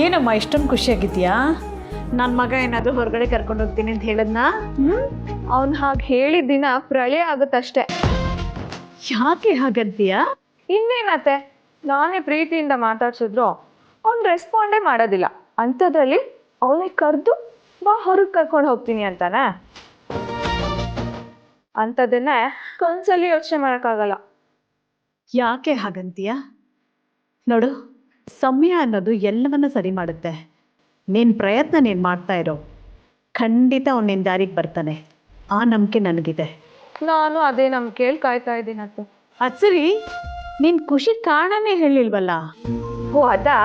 ಏನಮ್ಮ ಇಷ್ಟೊಂದು ಖುಷಿಯಾಗಿದ್ಯಾ? ನನ್ನ ಮಗ ಏನಾದರೂ ಹೊರಗಡೆ ಕರ್ಕೊಂಡು ಹೋಗ್ತೀನಿ ಅಂತ ಹೇಳಿದ್ನಾ? ಅವ್ನು ಹಾಗೆ ಹೇಳಿದ ದಿನ ಪ್ರಳಯ ಆಗುತ್ತಷ್ಟೆ. ಯಾಕೆ ಹಾಗಂತೀಯಾ? ಇನ್ನೇನತ್ತೆ, ನಾನೇ ಪ್ರೀತಿಯಿಂದ ಮಾತಾಡ್ಸಿದ್ರು ಅವ್ನು ರೆಸ್ಪಾಂಡೇ ಮಾಡೋದಿಲ್ಲ. ಅಂಥದ್ರಲ್ಲಿ ಅವನಿಗೆ ಕರೆದು ಬಾ ಹೊರಗೆ ಕರ್ಕೊಂಡು ಹೋಗ್ತೀನಿ ಅಂತಾನೆ. ಅಂಥದ್ದನ್ನೇ ಕನ್ಸಲ್ಲಿ ಯೋಚನೆ ಮಾಡೋಕ್ಕಾಗಲ್ಲ. ಯಾಕೆ ಹಾಗಂತೀಯಾ? ನೋಡು, ಸಮಯ ಅನ್ನೋದು ಎಲ್ಲವನ್ನ ಸರಿ ಮಾಡುತ್ತೆ. ನೀನು ಪ್ರಯತ್ನ ನೀನು ಮಾಡ್ತಾ ಇರೋ, ಖಂಡಿತ ಅವ್ನು ನಿನ್ನ ದಾರಿಗೆ ಬರ್ತಾನೆ. ಆ ನಂಬಿಕೆ ನನಗಿದೆ. ನಾನು ಅದೇ ನಂಬಿಕೆಯಲ್ಲಿ ಕಾಯ್ತಾ ಇದ್ದೀನಿ ಅತ್ತೆ. ಅದು ಸರಿ, ನಿನ್ನ ಖುಷಿ ಕಾರಣನೇ ಹೇಳಿಲ್ವಲ್ಲ? ಓ ಅದಾ,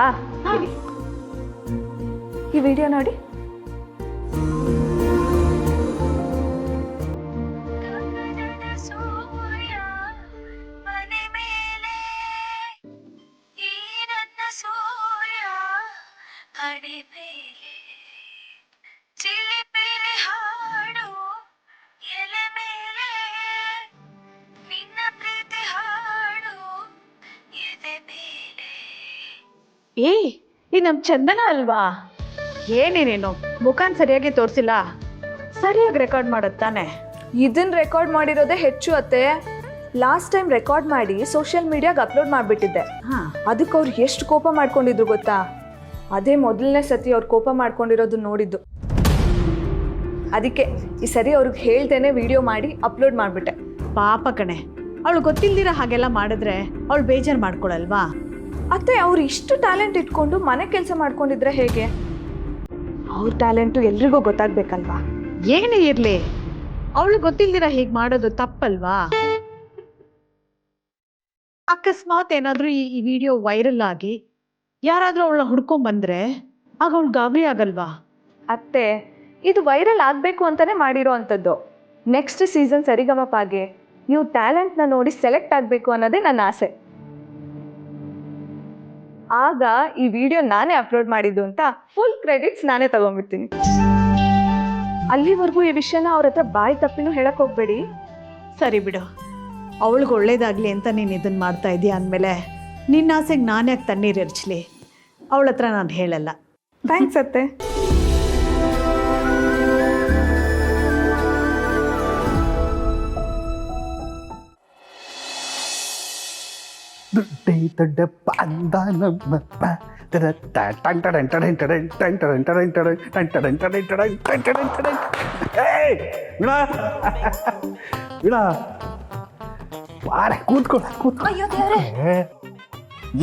ಈ ವಿಡಿಯೋ ನೋಡಿ. ಈ ನಮ್ಮ ಚಂದನ ಅಲ್ವಾ? ಏನೇನೇನು ಮುಖಾನ್ ಸರಿಯಾಗಿ ತೋರಿಸಿಲ್ಲ, ಸರಿಯಾಗಿ ರೆಕಾರ್ಡ್ ಮಾಡುತ್ತಾನೆ. ಇದನ್ನ ರೆಕಾರ್ಡ್ ಮಾಡಿರೋದೇ ಹೆಚ್ಚು ಅತ್ತೆ. ಲಾಸ್ಟ್ ಟೈಮ್ ರೆಕಾರ್ಡ್ ಮಾಡಿ ಸೋಷಿಯಲ್ ಮೀಡಿಯಾಗೆ ಅಪ್ಲೋಡ್ ಮಾಡಿಬಿಟ್ಟಿದ್ದೆ. ಅದಕ್ಕೆ ಅವ್ರು ಎಷ್ಟು ಕೋಪ ಮಾಡ್ಕೊಂಡಿದ್ರು ಗೊತ್ತಾ? ಅದೇ ಮೊದಲನೇ ಸತಿ ಅವ್ರು ಕೋಪ ಮಾಡ್ಕೊಂಡಿರೋದು ನೋಡಿದ್ದು. ಅದಕ್ಕೆ ಈ ಸರಿ ಅವ್ರಿಗೆ ಹೇಳ್ತೇನೆ ವಿಡಿಯೋ ಮಾಡಿ ಅಪ್ಲೋಡ್ ಮಾಡಿಬಿಟ್ಟೆ. ಪಾಪ ಕಣೆ, ಅವಳು ಗೊತ್ತಿಲ್ದಿರ ಹಾಗೆಲ್ಲ ಮಾಡಿದ್ರೆ ಅವಳು ಬೇಜಾರು ಮಾಡ್ಕೊಳಲ್ವಾ? ಅತ್ತೆ, ಅವ್ರು ಇಷ್ಟು ಟ್ಯಾಲೆಂಟ್ ಇಟ್ಕೊಂಡು ಮನೆ ಕೆಲಸ ಮಾಡ್ಕೊಂಡಿದ್ರೆ ಹೇಗೆ? ಅವ್ರ ಟ್ಯಾಲೆಂಟು ಎಲ್ರಿಗೂ ಗೊತ್ತಾಗ್ಬೇಕಲ್ವಾ? ಏನೇ ಇರಲಿ, ಅವಳು ಗೊತ್ತಿಲ್ದಿರ ಹೀಗೆ ಮಾಡೋದು ತಪ್ಪಲ್ವಾ? ಅಕಸ್ಮಾತ್ ಏನಾದರೂ ಈ ವಿಡಿಯೋ ವೈರಲ್ ಆಗಿ ಯಾರಾದರೂ ಅವಳನ್ನ ಹುಡ್ಕೊಂಡ್ ಬಂದ್ರೆ ಆಗ ಅವಳು ಗಾಬರಿ ಆಗಲ್ವಾ? ಅತ್ತೆ, ಇದು ವೈರಲ್ ಆಗಬೇಕು ಅಂತಾನೆ ಮಾಡಿರೋ ಅಂಥದ್ದು. ನೆಕ್ಸ್ಟ್ ಸೀಸನ್ ಸರಿಗಮಪಾಗೆ ನೀವು ಟ್ಯಾಲೆಂಟ್ನ ನೋಡಿ ಸೆಲೆಕ್ಟ್ ಆಗಬೇಕು ಅನ್ನೋದೇ ನನ್ನ ಆಸೆ. ಆಗ ಈ ವಿಡಿಯೋ ನಾನೇ ಅಪ್ಲೋಡ್ ಮಾಡಿದ್ದು ಅಂತ ಫುಲ್ ಕ್ರೆಡಿಟ್ಸ್ ನಾನೇ ತಗೊಂಡ್ಬಿಡ್ತೀನಿ. ಅಲ್ಲಿವರೆಗೂ ಈ ವಿಷಯನ ಅವ್ರ ಹತ್ರ ಬಾಯಿ ತಪ್ಪಿನೂ ಹೇಳಕ್ ಹೋಗ್ಬೇಡಿ. ಸರಿ ಬಿಡು, ಅವಳಿಗೆ ಒಳ್ಳೇದಾಗ್ಲಿ ಅಂತ ನೀನು ಇದನ್ನು ಮಾಡ್ತಾ ಇದೀಯ ಅಂದಮೇಲೆ ನಿನ್ನ ಆಸೆಗೆ ನಾನು ಯಾಕೆ ತಣ್ಣೀರು ಎರಚಲಿ? ಅವಳ ಹತ್ರ ನಾನು ಹೇಳಲ್ಲ. ಥ್ಯಾಂಕ್ಸ್ ಅತ್ತೆ. ದೊಡ್ಡಪ್ಪ ಅಂದ ನಮ್ಮಪ್ಪ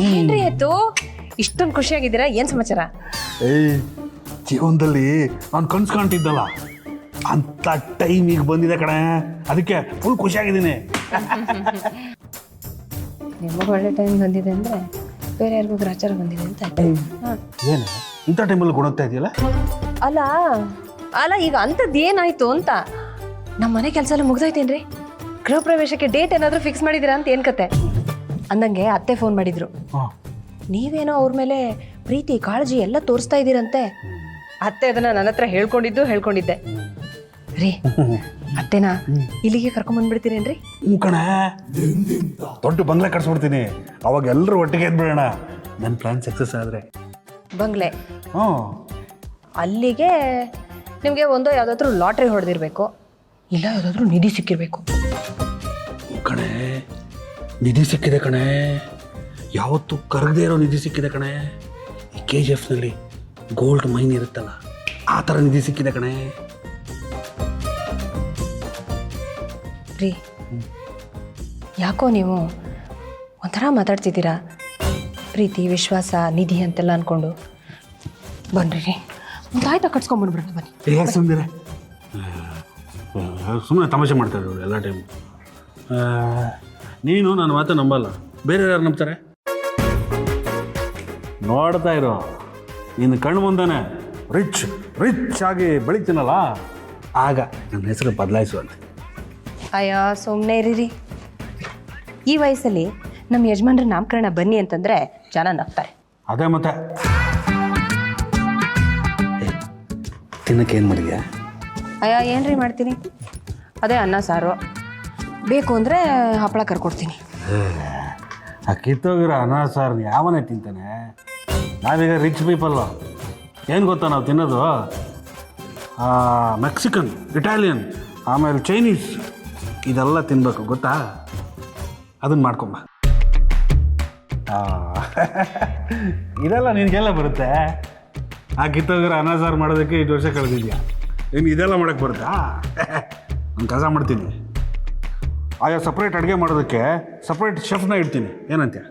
ಏನ್ರಿ ಆಯ್ತು, ಇಷ್ಟೊಂದು ಖುಷಿಯಾಗಿದ್ದೀರಾ? ಏನ್ ಸಮಾಚಾರ? ಜೀವನದಲ್ಲಿ ನಾನು ಕನ್ಸು ಕಾಣ್ತಿದ್ದಲ್ಲ ಅಂತ ಟೈಮ್ ಈಗ ಬಂದಿದೆ ಕಣೆ, ಅದಕ್ಕೆ ಫುಲ್ ಖುಷಿಯಾಗಿದ್ದೀನಿ. ನಿಮಗೆ ಒಳ್ಳೆ ಟೈಮ್ ಬಂದಿದೆ ಅಂದ್ರೆ ಬೇರೆ ಯಾರಿಗೂ ಗ್ರಾಚಾರ ಬಂದಿದೆ ಅಂತ. ಏನು ಇಂಥ ಟೈಮಲ್ಲಿ ಕೊಡೋಗ್ತಾ ಇದೆಯಲ್ಲ? ಅಲ್ಲ ಅಲ್ಲ ಈಗ ಅಂಥದ್ದು ಏನಾಯ್ತು ಅಂತ. ನಮ್ಮ ಮನೆ ಕೆಲಸ ಎಲ್ಲ ಮುಗ್ದೋಯ್ತೇನ್ರಿ? ಗೃಹ ಪ್ರವೇಶಕ್ಕೆ ಡೇಟ್ ಏನಾದರೂ ಫಿಕ್ಸ್ ಮಾಡಿದ್ದೀರಾ ಅಂತ ಏನು ಕತೆ? ಅಂದಂಗೆ ಅತ್ತೆ ಫೋನ್ ಮಾಡಿದ್ರು. ನೀವೇನೋ ಅವ್ರ ಮೇಲೆ ಪ್ರೀತಿ ಕಾಳಜಿ ಎಲ್ಲ ತೋರಿಸ್ತಾ ಇದ್ದೀರಂತೆ. ಅತ್ತೆ ಅದನ್ನ ನನ್ನ ಹತ್ರ ಹೇಳ್ಕೊಂಡಿದ್ದೆ ರೀ. ಅತ್ತೆನಾ ಇಲ್ಲಿಗೆ ಕರ್ಕೊಂಡ್ಬಂದ್ಬಿಡ್ತೀರೇನ್ರಿ? ಕಣೆ, ದೊಡ್ಡ ಬಂಗ್ಲೆ ಕಟ್ಸ್ಬಿಡ್ತೀನಿ. ಅವಾಗ ಎಲ್ಲರೂ ಒಟ್ಟಿಗೆ ಎದ್ಬಿಡೋಣ. ನನ್ನ ಪ್ಲಾನ್ ಸಕ್ಸಸ್ ಆದರೆ ಬಂಗ್ಲೆ ಅಲ್ಲಿಗೆ ನಿಮಗೆ ಒಂದೋ ಯಾವುದಾದ್ರೂ ಲಾಟ್ರಿ ಹೊಡೆದಿರ್ಬೇಕು, ಇಲ್ಲ ಯಾವುದಾದ್ರೂ ನಿಧಿ ಸಿಕ್ಕಿರ್ಬೇಕು. ಕಣೆ, ನಿಧಿ ಸಿಕ್ಕಿದೆ ಕಣೆ, ಯಾವತ್ತೂ ಕರಗದೇ ಇರೋ ನಿಧಿ ಸಿಕ್ಕಿದೆ ಕಣೆ. ಈ KGFನಲ್ಲಿ ಗೋಲ್ಡ್ ಮೈನ್ ಇರುತ್ತಲ್ಲ, ಆ ಥರ ನಿಧಿ ಸಿಕ್ಕಿದೆ ಕಣೆ. ರೀ, ಯಾಕೋ ನೀವು ಒಂಥರ ಮಾತಾಡ್ತಿದ್ದೀರಾ? ಪ್ರೀತಿ, ವಿಶ್ವಾಸ, ನಿಧಿ ಅಂತೆಲ್ಲ ಅಂದ್ಕೊಂಡು ಬನ್ರಿ ರೀ, ಒಂದು ಆಯ್ತಾ ಕಟ್ಸ್ಕೊಂಡ್ಬಂದ್ಬಿಡೋಣ ಬನ್ನಿ. ಸುಮ್ಮನೆ ಸುಮ್ಮನೆ ತಮಾಷೆ ಮಾಡ್ತಾ ಇರೋರು ಎಲ್ಲ ಟೈಮು. ನೀನು ನನ್ನ ಮಾತು ನಂಬಲ್ಲ, ಬೇರೆ ಯಾರು ನಂಬ್ತಾರೆ? ನೋಡ್ತಾ ಇರೋ, ನಿನ್ನ ಕಣ್ಣು ಮುಂದಾನೆ ರಿಚ್ ಆಗಿ ಬೆಳಿತೀನಲ್ಲ, ಆಗ ನನ್ನ ಹೆಸರು ಬದಲಾಯಿಸುವಂತೆ. ಅಯ್ಯೋ ಸುಮ್ಮನೆ ಇರೀರಿ. ಈ ವಯಸ್ಸಲ್ಲಿ ನಮ್ಮ ಯಜಮಾನ್ರ ನಾಮಕರಣ ಬನ್ನಿ ಅಂತಂದರೆ ಜನ ನಗ್ತಾರೆ. ಅದೇ ಮತ್ತೆ. ತಿನ್ನಕ್ಕೆ ಏನು ಮಾಡಿದ್ಯಾ? ಅಯ್ಯ ಏನ್ರಿ ಮಾಡ್ತೀನಿ, ಅದೇ ಅನ್ನ ಸಾರು. ಬೇಕು ಅಂದರೆ ಹಪ್ಪಳ ಕರ್ಕೊಡ್ತೀನಿ. ಆ ಕಿತ್ತೋಗಿರೋ ಅನ್ನ ಸಾರು ಯಾವನೇ ತಿಂತಾನೆ? ನಾವೀಗ ರಿಚ್ ಪೀಪಲ್ಲು. ಏನು ಗೊತ್ತಾ ನಾವು ತಿನ್ನೋದು? ಮೆಕ್ಸಿಕನ್, ಇಟಾಲಿಯನ್, ಆಮೇಲೆ ಚೈನೀಸ್ ಇದೆಲ್ಲ ತಿನ್ನಬೇಕು ಗೊತ್ತಾ? ಅದನ್ನು ಮಾಡ್ಕೊಂಬ. ಇದೆಲ್ಲ ನಿನಗೆಲ್ಲ ಬರುತ್ತೆ. ಆ ಕಿತ್ತೋಗಿರೋ ಅನ್ನ ಸಾರು ಮಾಡೋದಕ್ಕೆ 5 ವರ್ಷ ಕಳೆದಿದ್ಯಾ, ಇನ್ನು ಇದೆಲ್ಲ ಮಾಡೋಕ್ಕೆ ಬರುತ್ತಾ? ನಾನು ಕೆಲಸ ಮಾಡ್ತೀನಿ. ಆಯಾ ಸಪ್ರೇಟ್ ಅಡುಗೆ ಮಾಡೋದಕ್ಕೆ ಸಪ್ರೇಟ್ ಶೆಫ್ನ ಇಡ್ತೀನಿ. ಏನಂತೆ?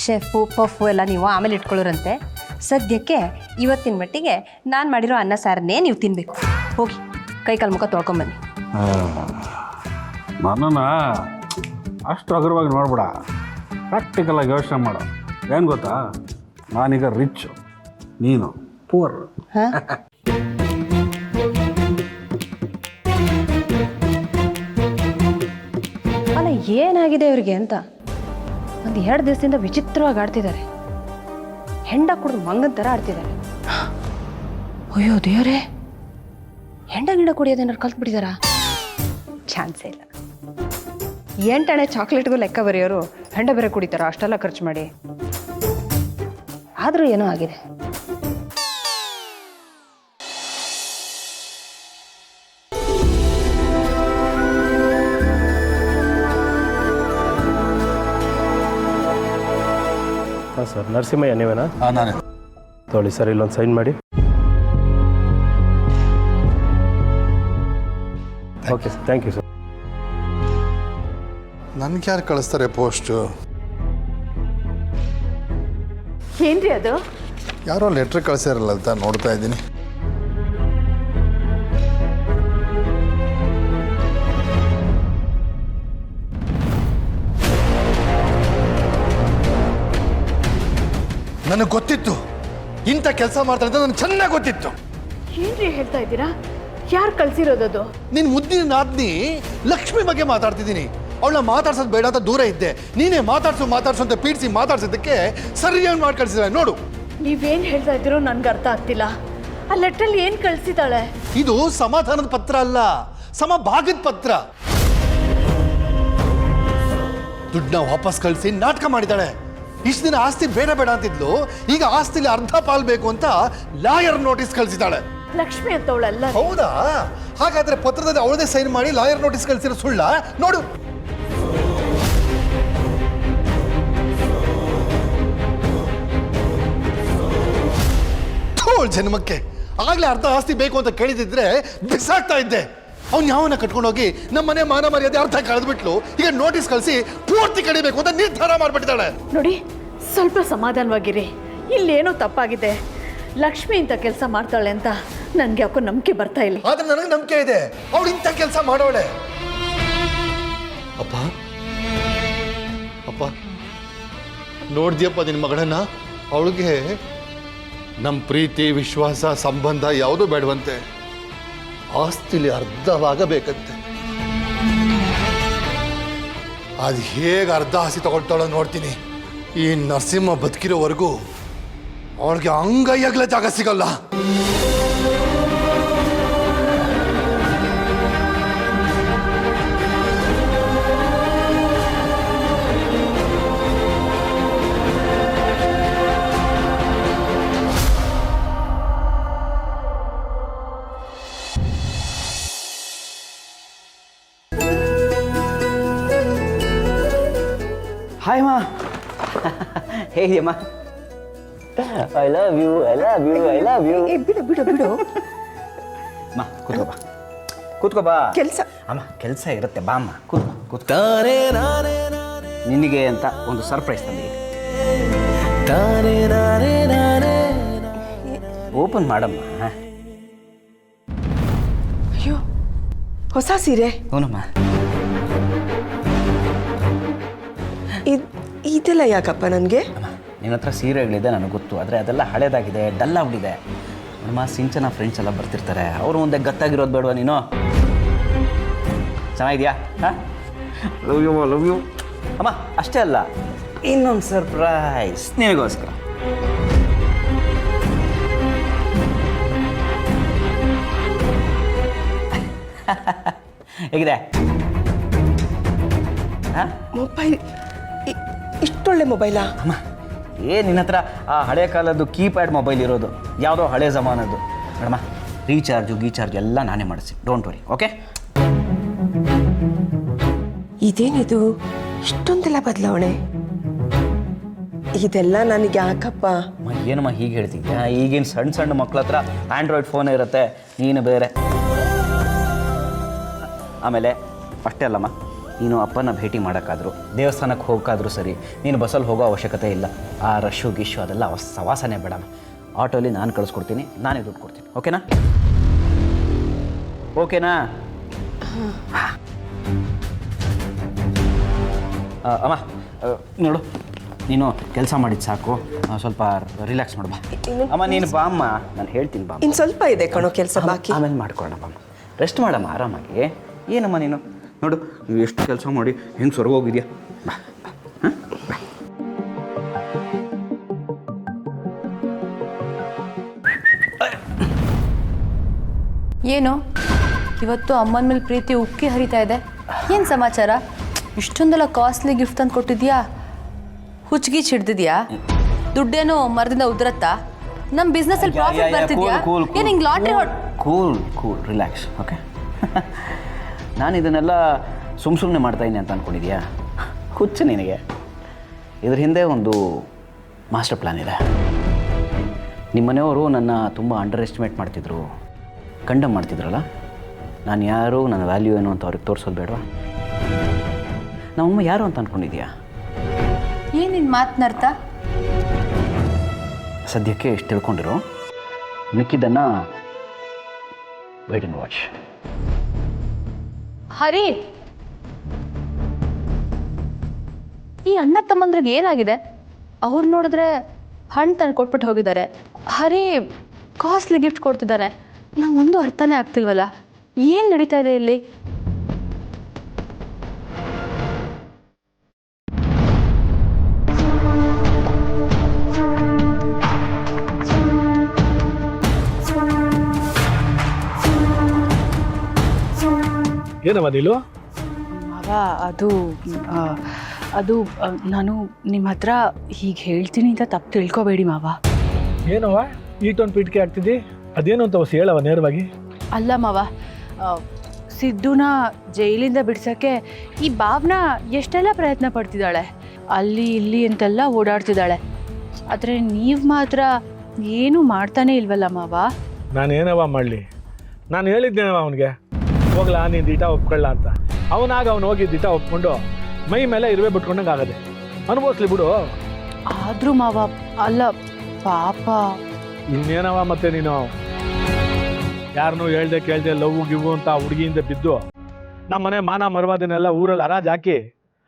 ಶೆಫು ಪಫು ಎಲ್ಲ ನೀವು ಆಮೇಲೆ ಇಟ್ಕೊಳ್ಳೋರಂತೆ. ಸದ್ಯಕ್ಕೆ ಇವತ್ತಿನ ಮಟ್ಟಿಗೆ ನಾನು ಮಾಡಿರೋ ಅನ್ನ ಸಾರನ್ನೇ ನೀವು ತಿನ್ನಬೇಕು. ಹೋಗಿ ಕೈಕಾಲು ಮುಖ ತೊಳ್ಕೊಂಬನ್ನಿ. ನನ್ನನ್ನು ಅಷ್ಟು ಹಗುರವಾಗಿ ನೋಡ್ಬೇಡ, ಪ್ರಾಕ್ಟಿಕಲಾಗಿ ಯೋಚನೆ ಮಾಡು. ಏನು ಗೊತ್ತಾ, ನಾನೀಗ ರಿಚ್, ನೀನು ಪೂರ್. ಹಾಂ, ಅಲ್ಲ ಏನಾಗಿದೆ ಇವ್ರಿಗೆ ಅಂತ ಒಂದು 2 ದಿವಸದಿಂದ ವಿಚಿತ್ರವಾಗಿ ಆಡ್ತಿದ್ದಾರೆ. ಹೆಂಡ ಕುಡಿದು ಮಂಗನ ಥರ ಆಡ್ತಿದ್ದಾರೆ. ಅಯ್ಯೋ ದೇವರೇ, ಹೆಂಡ ಗಿಂಡ ಕುಡಿಯೋದೇನಾರು ಕಲ್ತ್ಬಿಟ್ಟಿದಾರ? ಚಾನ್ಸೇ ಇಲ್ಲ. 8 ಅಣೆ ಚಾಕ್ಲೇಟ್ಗೂ ಲೆಕ್ಕ ಬರೆಯೋರು ಹೆಂಡ ಬೇರೆ ಕುಡಿತಾರ ಅಷ್ಟೆಲ್ಲ ಖರ್ಚು ಮಾಡಿ? ಆದರೂ ಏನೋ ಆಗಿದೆ. ಹಾಂ ಸರ್, ನರಸಿಂಹಯ್ಯ ನೀವೇನಾ? ನಾನೇ. ತೊಗೊಳ್ಳಿ ಸರ್, ಇಲ್ಲೊಂದು ಸೈನ್ ಮಾಡಿ. Okay sir, thank you sir. ನನ್ಗೆ ಯಾರು ಕಳಿಸ್ತಾರೆ ಪೋಸ್ಟು? ಏನ್ರಿ ಅದು? ಯಾರೋ ಲೆಟ್ರ್ ಕಳಿಸಿರಲ್ಲ ಅಂತ ನೋಡ್ತಾ ಇದ್ದೀನಿ. ನನಗೆ ಗೊತ್ತಿತ್ತು ಇಂಥ ಕೆಲಸ ಮಾಡ್ತಾರೆ ಅಂತ, ನನಗೆ ಚೆನ್ನಾಗಿ ಗೊತ್ತಿತ್ತು. ಏನ್ರಿ ಹೇಳ್ತಾ ಇದ್ದೀರಾ? ಯಾರು ಕಳ್ಸಿರೋದದು? ನಿನ್ನ ಮುದ್ದಿನ ನಾದ್ನಿ ಲಕ್ಷ್ಮಿ ಬಗ್ಗೆ ಮಾತಾಡ್ತಿದ್ದೀನಿ. ಅವಳನ್ನ ಮಾತಾಡ್ಸೋದು ಬೇಡ ಅಂತ ದೂರ ಇದ್ದೆ. ನೀನೇ ಮಾತಾಡ್ಸು ಅಂತ ಪೀಡಿಸಿ ಮಾತಾಡ್ಸೋದಕ್ಕೆ ಸರಿಯಾಗಿ ಮಾಡಿ ಕಳಿಸಿದಾಳೆ ನೋಡು. ನೀವೇನು ಹೇಳ್ತಾ ಇದ್ದೀರೋ ನನ್ಗೆ ಅರ್ಥ ಆಗ್ತಿಲ್ಲ. ಆ ಲೆಟ್ರಲ್ಲಿ ಏನು ಕಳಿಸಿದಾಳೆ? ಇದು ಸಮಾಧಾನದ ಪತ್ರ ಅಲ್ಲ, ಸಮಭಾಗದ ಪತ್ರ. ದುಡ್ಡನ್ನ ವಾಪಸ್ ಕಳಿಸಿ ನಾಟಕ ಮಾಡಿದಾಳೆ. ಇಷ್ಟು ದಿನ ಆಸ್ತಿ ಬೇಡ ಬೇಡ ಅಂತಿದ್ಲು, ಈಗ ಆಸ್ತಿಲಿ ಅರ್ಧ ಪಾಲ್ ಬೇಕು ಅಂತ ಲಾಯರ್ ನೋಟಿಸ್ ಕಳಿಸಿದಾಳೆ. ಲಕ್ಷ್ಮಿ ಅಂತವಳಲ್ಲ. ಹೌದಾ? ಹಾಗಾದ್ರೆ ಪತ್ರದಲ್ಲಿ ಅವಳದೇ ಸೈನ್ ಮಾಡಿ ಲಾಯರ್ ನೋಟಿಸ್ ಕಳಿಸಿರೋ ಸುಳ್ಳ? ನೋಡು. ಜನ್ಮಕ್ಕೆ ಆಗ್ಲೇ ಅರ್ಧ ಆಸ್ತಿ ಬೇಕು ಅಂತ ಕೇಳಿದಿದ್ರೆ ಬಿಸಾಕ್ತಾ ಇದ್ದೆ. ಅವ್ನು ಯಾವನ್ನ ಕಟ್ಕೊಂಡೋಗಿ ನಮ್ಮನೆ ಮಾನ ಮರ್ಯಾದೆ ಅರ್ಧ ಕಳೆದ್ಬಿಟ್ಲು. ಈಗ ನೋಟಿಸ್ ಕಳಿಸಿ ಪೂರ್ತಿ ಕಡಿಬೇಕು ಅಂತ ನಿರ್ಧಾರ ಮಾಡ್ಬಿಟ್ಟಿದ್ದಾಳೆ. ನೋಡಿ, ಸ್ವಲ್ಪ ಸಮಾಧಾನವಾಗಿರಿ. ಇಲ್ಲೇನೋ ತಪ್ಪಾಗಿದೆ. ಲಕ್ಷ್ಮಿ ಇಂಥ ಕೆಲಸ ಮಾಡ್ತಾಳೆ ಅಂತ ನನ್ಗೆ ಯಾಕೋ ನಂಬಿಕೆ ಬರ್ತಾ ಇಲ್ಲ. ಆದ್ರೆ ನನಗೆ ನಂಬಿಕೆ ಇದೆ, ಅವಳು ಇಂಥ ಕೆಲಸ ಮಾಡೋಳೆ. ಅಪ್ಪ ಅಪ್ಪ ನೋಡ್ದಿಯಪ್ಪ ನಿನ್ನ ಮಗಳನ್ನ? ಅವಳಿಗೆ ನಮ್ಮ ಪ್ರೀತಿ ವಿಶ್ವಾಸ ಸಂಬಂಧ ಯಾವುದೂ ಬೇಡವಂತೆ, ಆಸ್ತಿಲಿ ಅರ್ಧವಾಗಬೇಕಂತೆ. ಅದು ಹೇಗೆ ಅರ್ಧ ಆಸ್ತಿ ತಗೊಳ್ತಾಳೋ ನೋಡ್ತೀನಿ. ಈ ನರಸಿಂಹ ಬದುಕಿರೋವರೆಗೂ ಅವಳಿಗೆ ಅಂಗೈಯಾಗಲೇ ಜಾಗ ಸಿಗಲ್ಲ. ಹಾಯ್ ಮಾ. ಹೇಗಿದೆಯಮ್ಮ? I love you, I love you, I love you. ಬಿಡು ಬಿಡು ಬಿಡು. ಅಮ್ಮ ಕೂತ್ಕೋಬಾ, ಕೂತ್ಕೋಬಾ. ಕೆಲಸ ಅಮ್ಮ ಕೆಲಸ ಇರುತ್ತೆ, ಬಾ ಅಮ್ಮ ಕೂತ್ಕೋ. ನಿನಗೆ ಅಂತ ಒಂದು ಸರ್ಪ್ರೈಸ್ ತಂದಿದ್ದೀನಿ. ಓಪನ್ ಮಾಡಮ್ಮ. ಅಯ್ಯೋ, ಹೊಸ ಸೀರೆ? ಹೂನಮ್ಮ. ಇದೆಲ್ಲ ಯಾಕಪ್ಪ ನನಗೆ? ಅಮ್ಮ ನಿನ್ನ ಹತ್ರ ಸೀರೆಗಳಿದೆ ನನಗೆ ಗೊತ್ತು, ಆದರೆ ಅದೆಲ್ಲ ಹಳೇದಾಗಿದೆ, ಡಲ್ ಆಗ್ಬಿಟ್ಟಿದೆ. ನಮ್ಮ ಸಿಂಚನ ಫ್ರೆಂಡ್ಸ್ ಎಲ್ಲ ಬರ್ತಿರ್ತಾರೆ, ಅವರು ಮುಂದೆ ಗತ್ತಾಗಿರೋದು ಬೇಡವಾ ನೀನು? ಚೆನ್ನಾಗಿದೆಯಾ? ಹಾಂ, ಲವ್ ಯು ಲವ್ ಯು. ಅಮ್ಮ ಅಷ್ಟೇ ಅಲ್ಲ, ಇನ್ನೊಂದು ಸರ್ಪ್ರೈಸ್ ನಿನಗೋಸ್ಕರ. ಹೇಗಿದೆ? ಮೊಬೈಲ್? ಇಷ್ಟೊಳ್ಳೆ ಮೊಬೈಲಾ? ಅಮ್ಮ ನಿನ್ನ ಹತ್ರ ಆ ಹಳೆ ಕಾಲದ್ದು ಕೀಪ್ಯಾಡ್ ಮೊಬೈಲ್ ಇರೋದು, ಯಾವುದೋ ಹಳೆ ಜಮಾನದ್ದು. ಮೇಡಮ ರೀಚಾರ್ಜು ಗೀಚಾರ್ಜ್ ಎಲ್ಲ ನಾನೇ ಮಾಡಿಸಿ, ಡೋಂಟ್ ವರಿ. ಓಕೆ? ಇದೇನಿದು ಇಷ್ಟೊಂದೆಲ್ಲ ಬದಲಾವಣೆ? ಇದೆಲ್ಲ ನನಗೆ ಯಾಕಪ್ಪ? ಏನಮ್ಮ ಹೀಗೆ ಹೇಳ್ತಿದ್ಯಾ? ಈಗಿನ ಸಣ್ಣ ಸಣ್ಣ ಮಕ್ಳ ಹತ್ರ ಆ್ಯಂಡ್ರಾಯ್ಡ್ ಫೋನ್ ಇರುತ್ತೆ, ನೀನು ಬೇರೆ. ಆಮೇಲೆ ಅಷ್ಟೇ ಅಲ್ಲಮ್ಮ, ನೀನು ಅಪ್ಪನ ಭೇಟಿ ಮಾಡೋಕ್ಕಾದ್ರು, ದೇವಸ್ಥಾನಕ್ಕೆ ಹೋಗೋಕ್ಕಾದ್ರೂ ಸರಿ, ನೀನು ಬಸ್ಸಲ್ಲಿ ಹೋಗೋ ಅವಶ್ಯಕತೆ ಇಲ್ಲ. ಆ ರಶ್ಶು ಗಿಶ್ಶು ಅದೆಲ್ಲ ಸವಾಸನೆ ಬೇಡಮ್ಮ. ಆಟೋಲಿ ನಾನು ಕಳಿಸ್ಕೊಡ್ತೀನಿ, ನಾನೇ ದುಡ್ಡು ಕೊಡ್ತೀನಿ. ಓಕೆನಾ? ಓಕೆನಾ? ಅಮ್ಮ ನೋಡು, ನೀನು ಕೆಲಸ ಮಾಡಿದ್ದು ಸಾಕು, ಸ್ವಲ್ಪ ರಿಲ್ಯಾಕ್ಸ್ ಮಾಡು ಬಾ. ಅಮ್ಮ ನೀನು ಬಾ ಅಮ್ಮ, ನಾನು ಹೇಳ್ತೀನಿ ಬಾ. ಇನ್ನು ಸ್ವಲ್ಪ ಇದೆ ಕಣೋ ಕೆಲಸ ಬಾಕಿ. ಆಮೇಲೆ ಮಾಡ್ಕೊಳ್ಳೋಣ ಬಾಮ್ಮ, ರೆಸ್ಟ್ ಮಾಡಮ್ಮ ಆರಾಮಾಗಿ. ಏನಮ್ಮ ನೀನು ನೋಡು, ನೀವು ಎಷ್ಟು ಕೆಲಸ ಮಾಡಿ ಹೆಂಗೆ ಸೊರಗೋಗಿದ್ಯಾ. ಬಾ ಹಾಂ ಬಾ. ಏನು ಇವತ್ತು ಅಮ್ಮನ ಮೇಲೆ ಪ್ರೀತಿ ಉಕ್ಕಿ ಹರಿತಾ ಇದೆ? ಏನು ಸಮಾಚಾರ? ಇಷ್ಟೊಂದೆಲ್ಲ ಕಾಸ್ಟ್ಲಿ ಗಿಫ್ಟ್ ತಂದು ಕೊಟ್ಟಿದ್ಯಾ? ಹುಚ್ಚಿಗೆ ಹಿಡ್ದಿದ್ಯಾ? ದುಡ್ಡೇನೋ ಮರದಿಂದ ಉದುರತ್ತಾ? ನಮ್ಮ ಬಿಸ್ನೆಸ್ಸಲ್ಲಿ ಪ್ರಾಫಿಟ್ ಬರ್ತಿದ್ಯಾ? ಏನು ಹಿಂಗೆ ಲಾಟ್ರಿ ಕೂಲ್ ರಿಲ್ಯಾಕ್ಸ್. ಓಕೆ? ನಾನು ಇದನ್ನೆಲ್ಲ ಸುಮ್ಮನೆ ಮಾಡ್ತಾಯಿದ್ದೀನಿ ಅಂತ ಅಂದ್ಕೊಂಡಿದ್ಯಾ? ಹುಚ್ಚು ನಿನಗೆ. ಇದ್ರ ಹಿಂದೆ ಒಂದು ಮಾಸ್ಟರ್ ಪ್ಲ್ಯಾನ್ ಇದೆ. ನಿಮ್ಮ ಮನೆಯವರು ನನ್ನ ತುಂಬ ಅಂಡರ್ ಎಸ್ಟಿಮೇಟ್ ಮಾಡ್ತಿದ್ರು, ಕಂಡಮ್ ಮಾಡ್ತಿದ್ರಲ್ಲ. ನಾನು ಯಾರು, ನನ್ನ ವ್ಯಾಲ್ಯೂ ಏನು ಅಂತ ಅವ್ರಿಗೆ ತೋರಿಸೋದು ಬೇಡವಾ? ನಮ್ಮಮ್ಮ ಯಾರು ಅಂತ ಅಂದ್ಕೊಂಡಿದ್ಯಾ? ಏನು ನಿನ್ನ ಮಾತನಾಡ್ತಾ? ಸದ್ಯಕ್ಕೆ ಇಷ್ಟು ತಿಳ್ಕೊಂಡಿರು, ಮಿಕ್ಕಿದ್ದನ್ನು ವೇಟ್ ಆ್ಯಂಡ್ ವಾಚ್. ಹರಿ, ಈ ಅಣ್ಣ ತಮ್ಮಂದ್ರಿಗೆ ಏನಾಗಿದೆ? ಅವ್ರು ನೋಡಿದ್ರೆ ಹಣ್ಣು ತಂದು ಕೊಟ್ಬಿಟ್ಟು ಹೋಗಿದ್ದಾರೆ, ಹರಿ ಕಾಸ್ಟ್ಲಿ ಗಿಫ್ಟ್ ಕೊಡ್ತಿದ್ದಾರೆ. ನಂಗೆ ಒಂದು ಅರ್ಥನೇ ಆಗ್ತಿಲ್ವಲ್ಲ, ಏನು ನಡೀತಾ ಇದೆ ಇಲ್ಲಿ? ಏನವ ನೀಲು? ಮಾವ, ಅದು ನಾನು ನಿಮ್ಮ ಹತ್ರ ಹೀಗೆ ಹೇಳ್ತೀನಿ ಅಂತ ತಪ್ಪು ತಿಳ್ಕೊಬೇಡಿ ಮಾವ. ಏನವ ಈಟೊಂದು ಪೀಟಿಕೆ ಆಗ್ತಿದ್ದಿ? ಅದೇನು ಅಂತ ಹೊಸ ಹೇಳವ ನೇರವಾಗಿ. ಅಲ್ಲ ಮಾವ, ಸಿದ್ದುನ ಜೈಲಿಂದ ಬಿಡ್ಸೋಕ್ಕೆ ಈ ಭಾವನಾ ಎಷ್ಟೆಲ್ಲ ಪ್ರಯತ್ನ ಪಡ್ತಿದ್ದಾಳೆ, ಅಲ್ಲಿ ಇಲ್ಲಿ ಅಂತೆಲ್ಲ ಓಡಾಡ್ತಿದ್ದಾಳೆ. ಆದರೆ ನೀವು ಮಾತ್ರ ಏನೂ ಮಾಡ್ತಾನೆ ಇಲ್ವಲ್ಲ ಮಾವ. ನಾನೇನವ ಮಾಡಲಿ? ನಾನು ಹೇಳಿದ್ದೇನವ ಅವನಿಗೆ, ಹೋಗ್ಲಾ ನೀನು ದಿಟ ಒಪ್ಕೊಳ್ಳ ಅಂತ. ಅವನಾಗ ಅವ್ನು ಹೋಗಿ ದಿಟ ಒಪ್ಕೊಂಡು ಮೈ ಮೇಲೆ ಇರುವೆ ಬಿಟ್ಕೊಂಡಂಗೆ ಆಗದೆ. ಅನುಭವಿಸ್ಲಿ ಬಿಡು. ಆದರೂ ಮಾವ, ಅಲ್ಲ ಪಾಪ. ಇನ್ನೇನವ ಮತ್ತೆ ನೀನು ಯಾರನ್ನೂ ಹೇಳ್ದೆ ಕೇಳ್ದೆ ಲವ್ ಗಿವ್ ಅಂತ ಹುಡುಗಿಯಿಂದ ಬಿದ್ದು ನಮ್ಮ ಮನೆ ಮಾನ ಮರ್ವಾದನೆಲ್ಲ ಊರಲ್ಲಿ ಹರಾಜ್ ಹಾಕಿ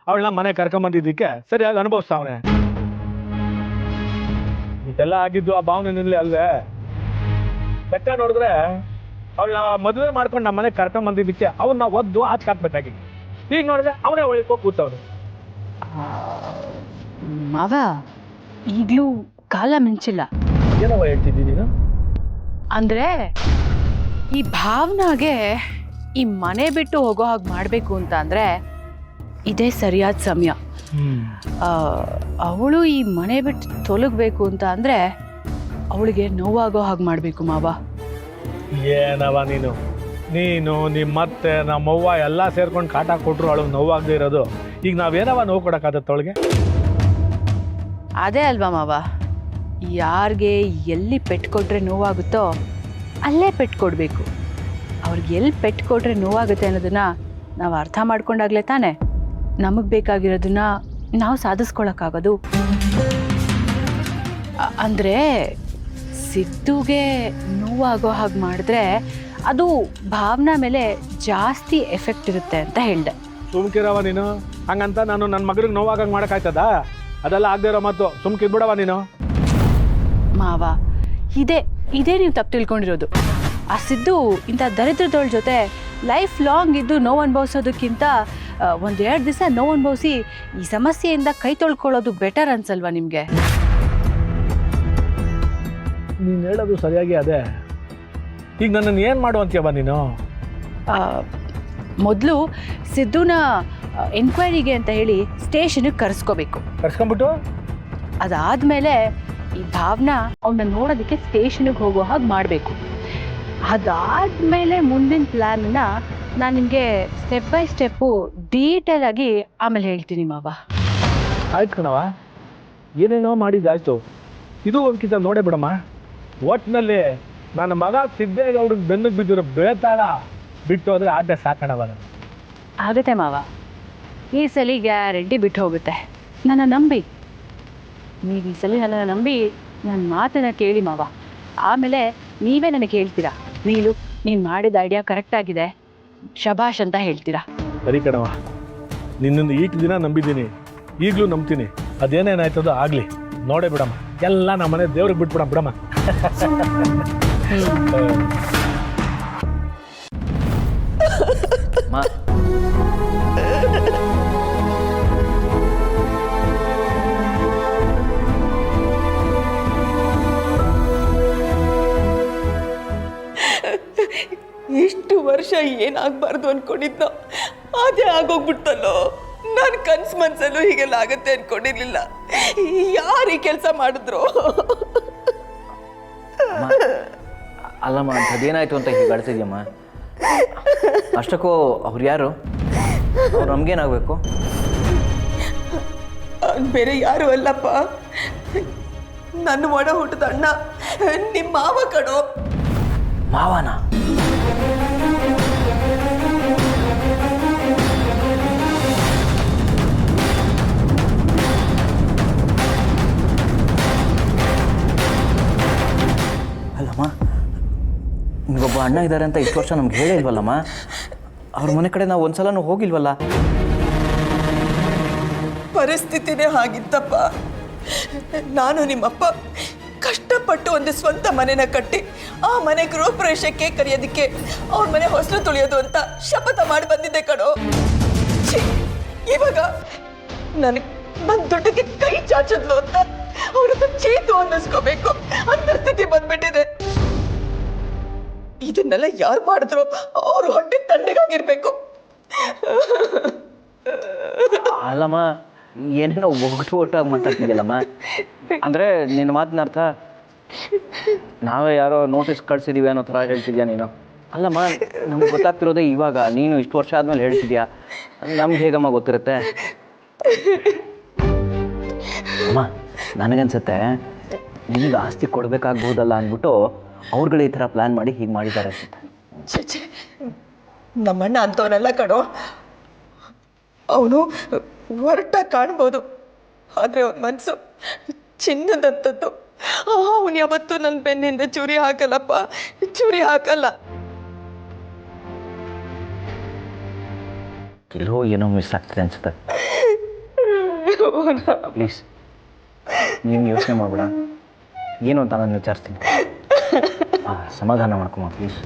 ಅವಳನ್ನ ಮನೆ ಕರ್ಕೊಂಬಂದಿದ್ದಕ್ಕೆ ಸರಿಯಾಗಿ ಅನುಭವಿಸ್ತಾವನೆ. ಇದೆಲ್ಲ ಆಗಿದ್ದು ಆ ಭಾವನೆಯಲ್ಲಿ ಅಲ್ವೇ? ಲೆಕ್ಕ ನೋಡಿದ್ರೆ ಅವಳನ್ನ ಮದುವೆ ಮಾಡ್ಕೊಂಡು ನಮ್ಮ ಮನೆ ಕರ್ಕೊಂಬಂದಿದ್ದಕ್ಕೆ ಅವನ್ನ ಒದ್ದು ಆಚೆ ಹಾಕ್ಬೇಕಾಗಿ. ಈಗ ನೋಡಿದ್ರೆ ಅವನೇ ಒಳಗೆ ಕೂತವನು. ಮಾವ, ಈಗಲೂ ಕಾಲ ಮಿಂಚಿಲ್ಲ. ಏನವ ಹೇಳ್ತಿದ್ದೀನಿ ನೀನು? ಅಂದರೆ ಈ ಭಾವನಾಗೆ ಈ ಮನೆ ಬಿಟ್ಟು ಹೋಗೋ ಹಾಗೆ ಮಾಡಬೇಕು ಅಂತ ಅಂದರೆ ಇದೇ ಸರಿಯಾದ ಸಮಯ. ಅವಳು ಈ ಮನೆ ಬಿಟ್ಟು ತೊಲಗಬೇಕು ಅಂತ ಅಂದರೆ ಅವಳಿಗೆ ನೋವಾಗೋ ಹಾಗೆ ಮಾಡಬೇಕು ಮಾವ. ಏನವ ನೀನು ನಿಮ್ಮತ್ತೆ ನಮ್ಮವ್ವ ಎಲ್ಲ ಸೇರ್ಕೊಂಡು ಕಾಟ ಕೊಟ್ಟರು ಅವಳು ನೋವಾಗದೇ ಇರೋದು. ಈಗ ನಾವೇನವ ನೋವು ಕೊಡೋಕ್ಕಾಗತ್ತೆ ಅವಳಿಗೆ? ಅದೇ ಅಲ್ವಾ ಮಾವ, ಯಾರಿಗೆ ಎಲ್ಲಿ ಪೆಟ್ಟು ಕೊಟ್ಟರೆ ನೋವಾಗುತ್ತೋ ಅಲ್ಲೇ ಪೆಟ್ಟು ಕೊಡಬೇಕು. ಅವ್ರಿಗೆ ಎಲ್ಲಿ ಪೆಟ್ಟು ಕೊಟ್ಟರೆ ನೋವಾಗುತ್ತೆ ಅನ್ನೋದನ್ನು ನಾವು ಅರ್ಥ ಮಾಡ್ಕೊಂಡಾಗಲೇ ತಾನೆ ನಮಗೆ ಬೇಕಾಗಿರೋದನ್ನ ನಾವು ಸಾಧಿಸ್ಕೊಳಕ್ಕಾಗೋದು. ಅಂದರೆ ಸಿದ್ದುಗೆ ನೋವಾಗೋ ಹಾಗೆ ಮಾಡಿದ್ರೆ ಅದು ಭಾವನಾ ಮೇಲೆ ಜಾಸ್ತಿ ಎಫೆಕ್ಟ್ ಇರುತ್ತೆ ಅಂತ ಹೇಳಿದೆ. ಸುಮ್ಕಿರವ ನೀನು. ಹಂಗಂತ ನಾನು ನನ್ನ ಮಗಳಿಗೆ ನೋವಾಗಂಗೆ ಮಾಡೋಕ್ಕಾಯ್ತದ? ಅದೆಲ್ಲ ಆಗದೆ ಇರೋ ಮಾತು. ಸುಮ್ಕಿದ್ಬಿಡವ ನೀನು. ಮಾವ, ಇದೇ ನೀವು ತಪ್ಪು ತಿಳ್ಕೊಂಡಿರೋದು. ಆ ಸಿದ್ದು ಇಂಥ ದರಿದ್ರದವಳ ಜೊತೆ ಲೈಫ್ ಲಾಂಗ್ ಇದ್ದು ನೋವು ಅನುಭವಿಸೋದಕ್ಕಿಂತ 1-2 ದಿವಸ ನೋವು ಅನುಭವಿಸಿ ಈ ಸಮಸ್ಯೆಯಿಂದ ಕೈ ತೊಳ್ಕೊಳ್ಳೋದು ಬೆಟರ್ ಅನ್ಸಲ್ವಾ ನಿಮಗೆ? ನೀನು ಹೇಳೋದು ಸರಿಯಾಗಿ ಅದೇ. ಈಗ ನನ್ನನ್ನು ಏನು ಮಾಡು ಅಂತೀಯವ ನೀನು? ಮೊದಲು ಸಿದ್ದುನ ಎನ್ಕ್ವೈರಿಗೆ ಅಂತ ಹೇಳಿ ಸ್ಟೇಷನ್ಗೆ ಕರೆಸ್ಕೋಬೇಕು. ಕರ್ಸ್ಕೊಂಬಿಟ್ಟು ಅದಾದಮೇಲೆ ಈ ಭಾವನಾ ಅವನ್ನ ನೋಡೋದಕ್ಕೆ ಸ್ಟೇಷನ್ಗೆ ಹೋಗೋ ಹಾಗೆ ಮಾಡಬೇಕು. ಅದಾದಮೇಲೆ ಮುಂದಿನ ಪ್ಲ್ಯಾನ್ನ ನಾನು ನಿಮಗೆ ಸ್ಟೆಪ್ ಬೈ ಸ್ಟೆಪ್ಪು ಡೀಟೇಲ್ ಆಗಿ ಆಮೇಲೆ ಹೇಳ್ತೀನಿ ಮಾವ. ಆಯ್ತು ಕಣವ, ಏನೇನೋ ಮಾಡಿದ್ದಾಯ್ತು, ಇದು ಒಂದ್ಕಿಂತ ನೋಡೇ ಬಿಡಮ್ಮ. ಒಟ್ಟಿನಲ್ಲಿ ನನ್ನ ಮಗ ಸಿದ್ದೇಗೌಡ್ರಿಗೆ ಬೆನ್ನಿಗೆ ಬಿದ್ದಿರೋ ಬೇತಾಳ ಬಿಟ್ಟು ಹೋದ್ರೆ ಆಟ ಸಾಕಣವ. ಆಗುತ್ತೆ ಮಾವ, ಈ ಸಲ ಗ್ಯಾರಂಟಿ ಬಿಟ್ಟು ಹೋಗುತ್ತೆ. ನನ್ನ ನಂಬಿ, ನೀವು ಈ ಸಲ ನನ್ನ ನಂಬಿ ನನ್ನ ಮಾತನ್ನು ಕೇಳಿ ಮಾವ. ಆಮೇಲೆ ನೀವೇ ನನಗೆ ಹೇಳ್ತೀರಾ, ನೀನು ಮಾಡಿದ ಐಡಿಯಾ ಕರೆಕ್ಟಾಗಿದೆ, ಶಬಾಷ್ ಅಂತ ಹೇಳ್ತೀರಾ. ಸರಿ ಕಣವ, ನಿನ್ನೊಂದು ಈಟ್ ದಿನ ನಂಬಿದ್ದೀನಿ, ಈಗಲೂ ನಂಬ್ತೀನಿ. ಅದೇನೇನಾಯ್ತದೋ ಆಗಲಿ, ನೋಡೇ ಬಿಡಮ್ಮ. ಎಲ್ಲ ನಮ್ಮ ಮನೆ ದೇವ್ರಿಗೆ ಬಿಟ್ಬಿಡಮ್ಮ. ಇಷ್ಟು ವರ್ಷ ಏನಾಗಬಾರ್ದು ಅನ್ಕೊಂಡಿದ್ನೋ ಅದೇ ಆಗೋಗ್ಬಿಡ್ತಲ್ಲೋ. ನಾನು ಕನ್ಸು ಮನ್ಸಲ್ಲೂ ಹೀಗೆಲ್ಲ ಆಗತ್ತೆ ಅನ್ಕೊಂಡಿರ್ಲಿಲ್ಲ. ಯಾರು ಈ ಕೆಲಸ ಮಾಡಿದ್ರು? ಅಲ್ಲಮ್ಮ, ಅದೇನಾಯ್ತು ಅಂತ ಹೀಗೆ ಅಳ್ತಿದ್ಯಮ್ಮ. ಅಷ್ಟಕ್ಕೂ ಅವ್ರು ಯಾರು? ಅವ್ರು ನಮ್ಗೇನಾಗಬೇಕು? ಅವ್ನು ಬೇರೆ ಯಾರು ಅಲ್ಲಪ್ಪ, ನನ್ನ ಒಡ ಹುಟ್ಟದ ಅಣ್ಣ, ನಿಮ್ಮ ಮಾವ ಕಣೋ. ಮಾವನ? ಅಲ್ಲಮ್ಮ, ನಿಮಗೊಬ್ಬ ಅಣ್ಣ ಇದ್ದಾರೆ ಅಂತ ಇಷ್ಟು ವರ್ಷ ನಮ್ಗೆ ಹೇಳೇ ಇಲ್ವಲ್ಲಮ್ಮ. ಅವ್ರ ಮನೆ ಕಡೆ ನಾವು ಒಂದ್ಸಲನೂ ಹೋಗಿಲ್ವಲ್ಲ. ಪರಿಸ್ಥಿತಿನೇ ಹಾಗಿತ್ತಪ್ಪ. ನಾನು ನಿಮ್ಮಪ್ಪ ಕಷ್ಟಪಟ್ಟು ಒಂದು ಸ್ವಂತ ಮನೆನ ಕಟ್ಟಿ ಆ ಮನೆ ಗೃಹ ಪ್ರವೇಶಕ್ಕೆ ಕರೆಯೋದಕ್ಕೆ ಅವ್ರ ಮನೆ ಹೊಸಲು ತುಳಿಯೋದು ಅಂತ ಶಪಥ ಮಾಡಿ ಬಂದಿದ್ದೆ ಕಣೋ. ಇವಾಗ ನನ್ನ ದುಡ್ಡಿಗೆ ಕೈ ಚಾಚಿದ್ಲು ಅಂತ ಅವ್ರದ್ದು ಚೇತು ಅನ್ನಿಸ್ಕೋಬೇಕು ಅಂತ ಸ್ಥಿತಿ ಬಂದ್ಬಿಟ್ಟಿದೆ. ಇದನ್ನೆಲ್ಲ ಯಾರು ಮಾಡಿದ್ರು ಅವ್ರು ಹೊಟ್ಟೆ ತಣ್ಣಗಾಗಿರ್ಬೇಕು. ಅಲ್ಲಮ್ಮ, ಏನೇನೋ ಒಟ್ಟಾಗಿ ಮಾತಾಡ್ತಿದ್ಯಲ್ಲಮ್ಮ. ಅಂದರೆ ನಿನ್ನ ಮಾತಿನ ಅರ್ಥ ನಾವೇ ಯಾರೋ ನೋಟಿಸ್ ಕಳ್ಸಿದೀವಿ ಅನ್ನೋ ಥರ ಹೇಳ್ತಿದ್ಯಾ ನೀನು. ಅಲ್ಲಮ್ಮ, ನಮ್ಗೆ ಗೊತ್ತಾಗ್ತಿರೋದೇ ಇವಾಗ. ನೀನು ಇಷ್ಟು ವರ್ಷ ಆದಮೇಲೆ ಹೇಳ್ತಿದ್ಯಾ, ನಮ್ಗೆ ಹೇಗಮ್ಮ ಗೊತ್ತಿರುತ್ತೆ? ಅಮ್ಮ, ನನಗನ್ಸುತ್ತೆ ನಿನಗೆ ಆಸ್ತಿ ಕೊಡಬೇಕಾಗ್ಬೋದಲ್ಲ ಅಂದ್ಬಿಟ್ಟು ಅವ್ರುಗಳು ಈ ಥರ ಪ್ಲ್ಯಾನ್ ಮಾಡಿ ಹೀಗೆ ಮಾಡಿದ್ದಾರೆ ಅನ್ಸುತ್ತೆ. ಛೇ, ನಮ್ಮಣ್ಣ ಅಂತವನೆಲ್ಲ ಕಣೋ. ಅವನು ಹೊರಟ ಕಾಣ್ಬೋದು, ಆದರೆ ಅವನ ಮನಸ್ಸು ಚಿನ್ನದಂಥದ್ದು. ಅವನು ಯಾವತ್ತೂ ನನ್ನ ಬೆನ್ನಿಂದ ಚೂರಿ ಹಾಕಲ್ಲಪ್ಪ, ಚೂರಿ ಹಾಕಲ್ಲ. ಎಲ್ಲೋ ಏನೋ ಮಿಸ್ ಆಗ್ತದೆ ಅನ್ಸುತ್ತೆ. ಪ್ಲೀಸ್ ನೀನು ಯೋಚನೆ ಮಾಡ್ಬೇಡ, ಏನು ಅಂತ ನಾನು ವಿಚಾರಿಸ್ತೀನಿ. ಸಮಾಧಾನ ಮಾಡ್ಕೊಮ್ಮ ಪ್ಲೀಸ್.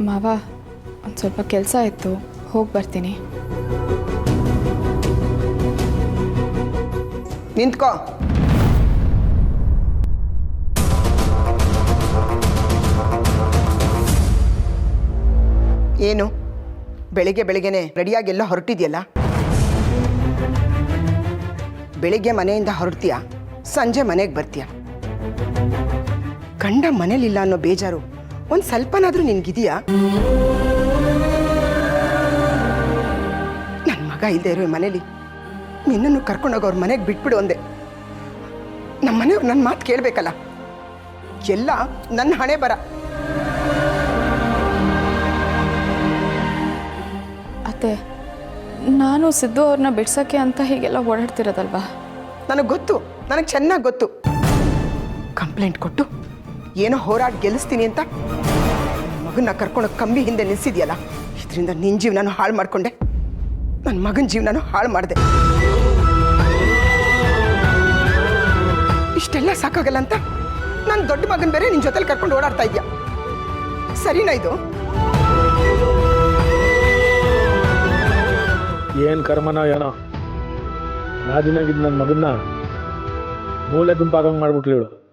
ಮಾವ, ಒಂದು ಸ್ವಲ್ಪ ಕೆಲಸ ಇತ್ತು, ಹೋಗಿ ಬರ್ತೀನಿ. ನಿಂತ್ಕೋ. ಏನು ಬೆಳಿಗ್ಗೆನೆ ರೆಡಿಯಾಗಿ ಎಲ್ಲ ಹೊರಟಿದ್ಯಲ್ಲ? ಬೆಳಿಗ್ಗೆ ಮನೆಯಿಂದ ಹೊರಡ್ತೀಯ, ಸಂಜೆ ಮನೆಗೆ ಬರ್ತೀಯ. ಗಂಡ ಮನೇಲಿಲ್ಲ ಅನ್ನೋ ಬೇಜಾರು ಒಂದು ಸ್ವಲ್ಪನಾದರೂ ನಿನ್ಗಿದೆಯಾ? ನನ್ನ ಮಗ ಇಲ್ಲದೆ ಇರೋ ಮನೇಲಿ ನಿನ್ನನ್ನು ಕರ್ಕೊಂಡೋಗಿ ಅವ್ರ ಮನೆಗೆ ಬಿಟ್ಬಿಡು ಅಂದೆ. ನಮ್ಮ ಮನೆಯವ್ರು ನನ್ನ ಮಾತು ಕೇಳಬೇಕಲ್ಲ. ಎಲ್ಲ ನನ್ನ ಹಣೆ ಬರ. ಅತ್ತೆ, ನಾನು ಸಿದ್ದು ಅವ್ರನ್ನ ಬಿಡ್ಸೋಕ್ಕೆ ಅಂತ ಹೀಗೆಲ್ಲ ಓಡಾಡ್ತಿರೋದಲ್ವಾ? ನನಗೆ ಗೊತ್ತು, ನನಗೆ ಚೆನ್ನಾಗಿ ಗೊತ್ತು. ಕಂಪ್ಲೇಂಟ್ ಕೊಟ್ಟು ಏನೋ ಹೋರಾಟ ಗೆಲ್ಲಿಸ್ತೀನಿ ಅಂತ ಮಗನ್ನ ಕರ್ಕೊಂಡು ಕಂಬಿ ಹಿಂದೆ ನಿಲ್ಸಿದ್ಯಲ್ಲ, ಇದರಿಂದ ನಿನ್ನ ಜೀವನನೂ ಹಾಳು ಮಾಡಿಕೊಂಡೆ, ನನ್ನ ಮಗನ ಜೀವನನೂ ಹಾಳು ಮಾಡಿದೆ. ಇಷ್ಟೆಲ್ಲ ಸಾಕಾಗಲ್ಲ ಅಂತ ನನ್ನ ದೊಡ್ಡ ಮಗನ ಬೇರೆ ನಿನ್ನ ಜೊತೆಲಿ ಕರ್ಕೊಂಡು ಓಡಾಡ್ತಾ ಇದೆಯಾ? ಸರಿನಾ ಇದು? ಏನು ಕರ್ಮನೋ ಏನೋ ರಾಜಿನಾಗಿದ್ದು ನನ್ನ ಮಗನ್ನ ಮೂಲೆ ಗುಂಪಾಗಂಗೆ ಮಾಡ್ಬಿಟ್ಲು ಇವಳು.